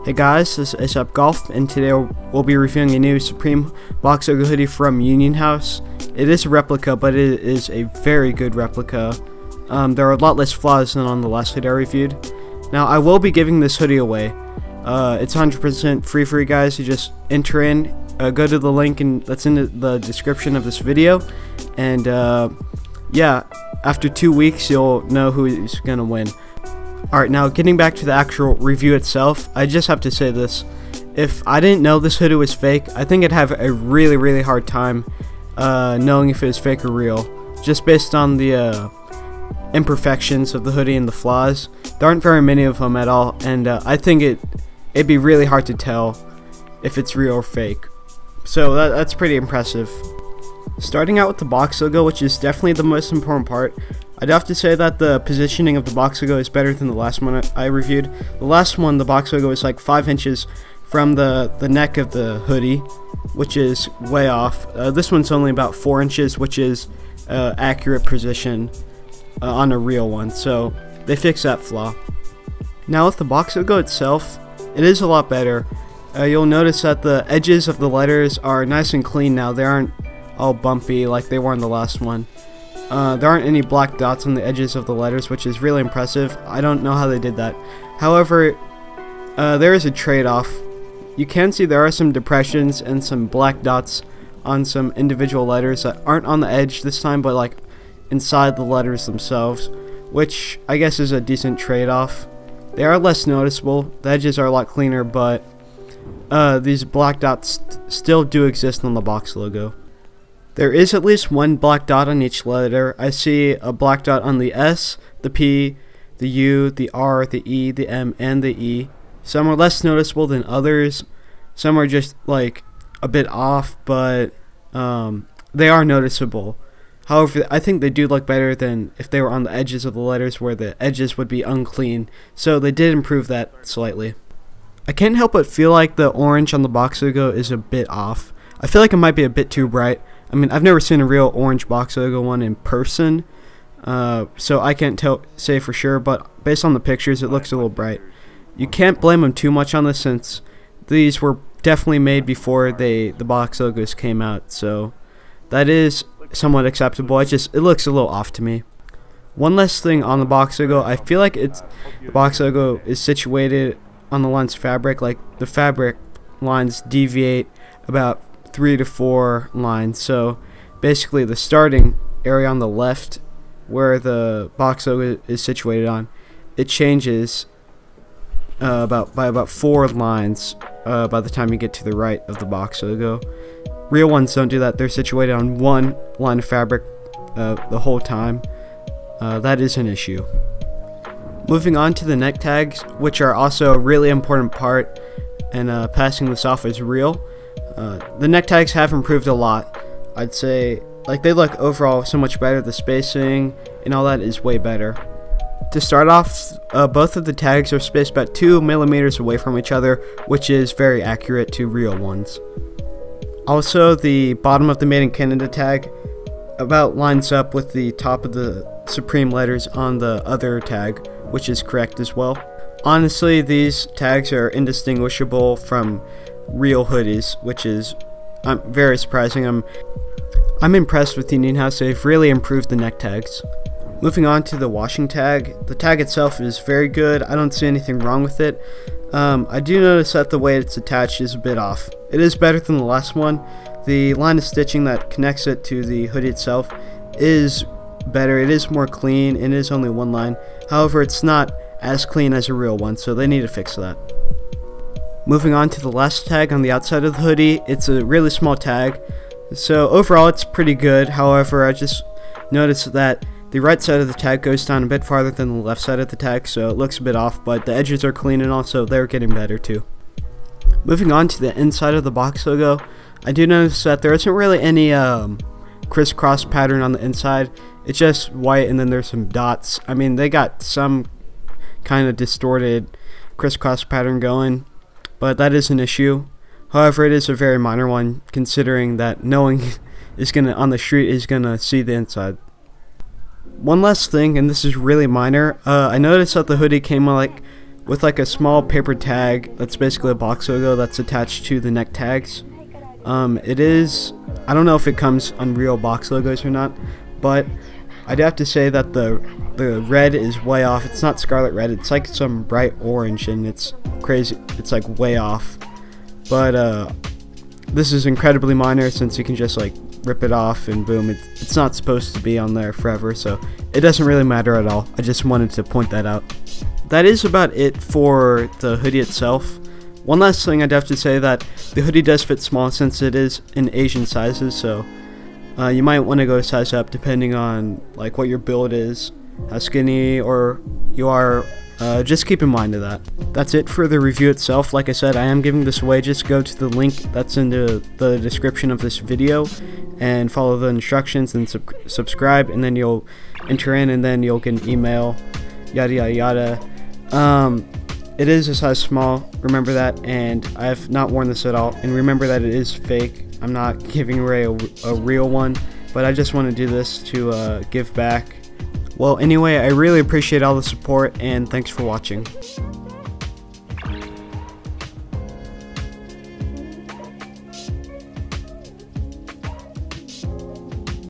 Hey guys, this is HipHop Golf, and today we'll be reviewing a new Supreme box logo hoodie from Unhs. It is a replica, but it is a very good replica. There are a lot less flaws than on the last hoodie I reviewed. Now, I will be giving this hoodie away. It's 100% free for you guys. You just enter in, go to the link that's in the description of this video, and yeah, after 2 weeks you'll know who's gonna win. Alright, now getting back to the actual review itself, I just have to say this. If I didn't know this hoodie was fake, I think I'd have a really hard time knowing if it was fake or real, just based on the imperfections of the hoodie and the flaws. There aren't very many of them at all, and I think it'd be really hard to tell if it's real or fake. So that's pretty impressive. Starting out with the box logo, which is definitely the most important part, I'd have to say that the positioning of the box logo is better than the last one I reviewed. The last one, the box logo was like 5 inches from the neck of the hoodie, which is way off. This one's only about 4 inches, which is accurate position on a real one, so they fixed that flaw. Now with the box logo itself, it is a lot better. You'll notice that the edges of the letters are nice and clean now. They aren't all bumpy like they were in the last one. There aren't any black dots on the edges of the letters, which is really impressive. I don't know how they did that. However, there is a trade-off. You can see there are some depressions and some black dots on some individual letters that aren't on the edge this time, but like inside the letters themselves, which I guess is a decent trade-off. They are less noticeable. The edges are a lot cleaner, but these black dots still do exist on the box logo. There is at least one black dot on each letter. I see a black dot on the S, the P, the U, the R, the E, the M, and the E. Some are less noticeable than others. Some are just like a bit off, but they are noticeable. However, I think they do look better than if they were on the edges of the letters, where the edges would be unclean. So they did improve that slightly. I can't help but feel like the orange on the box logo is a bit off. I feel like it might be a bit too bright. I mean, I've never seen a real orange box logo one in person, so I can't say for sure, but based on the pictures, it looks a little bright. You can't blame them too much on this, since these were definitely made before the box logos came out, so that is somewhat acceptable. It looks a little off to me. One last thing on the box logo, I feel like the box logo is situated on the lens fabric. Like, the fabric lines deviate about 3 to 4 lines, so basically the starting area on the left where the box logo is situated on, it changes by about 4 lines by the time you get to the right of the box logo. Real ones don't do that. They're situated on one line of fabric the whole time. That is an issue. Moving on to the neck tags, which are also a really important part, and passing this off as real. The neck tags have improved a lot. I'd say, like, they look overall so much better. The spacing and all that is way better. To start off, both of the tags are spaced about 2 millimeters away from each other, which is very accurate to real ones. Also, the bottom of the Made in Canada tag about lines up with the top of the Supreme letters on the other tag, which is correct as well. Honestly, these tags are indistinguishable from real hoodies, which is very surprising. I'm impressed with the Unhs. They've really improved the neck tags. Moving on to the washing tag, the tag itself is very good. I don't see anything wrong with it. I do notice that the way it's attached is a bit off. It is better than the last one. The line of stitching that connects it to the hoodie itself is better. It is more clean. It is only one line. However, it's not as clean as a real one, so they need to fix that. Moving on to the last tag on the outside of the hoodie, it's a really small tag, so overall it's pretty good. However, I just noticed that the right side of the tag goes down a bit farther than the left side of the tag, so it looks a bit off, but the edges are clean and also they're getting better too. Moving on to the inside of the box logo, I do notice that there isn't really any crisscross pattern on the inside. It's just white and then there's some dots. I mean, they got some kind of distorted crisscross pattern going, but that is an issue. However, it is a very minor one, considering that no one on the street is gonna see the inside. One last thing, and this is really minor. I noticed that the hoodie came like with like a small paper tag that's basically a box logo that's attached to the neck tags. It is, I don't know if it comes on real box logos or not, but I'd have to say that the red is way off. It's not scarlet red, it's like some bright orange, and it's crazy, it's like way off. But this is incredibly minor since you can just like rip it off and boom, it's not supposed to be on there forever, so it doesn't really matter at all. I just wanted to point that out. That is about it for the hoodie itself. One last thing, I'd have to say that the hoodie does fit small since it is in Asian sizes, so you might want to go size up depending on like what your build is, how skinny or you are. Just keep in mind of that. That's it for the review itself. Like I said, I am giving this away. Just go to the link that's in the description of this video and follow the instructions and subscribe, and then you'll enter in and then you'll get an email, yada yada yada. It is a size small, remember that, and I have not worn this at all, and remember that it is fake. I'm not giving away a real one, but I just want to do this to give back. Well, anyway, I really appreciate all the support, and thanks for watching.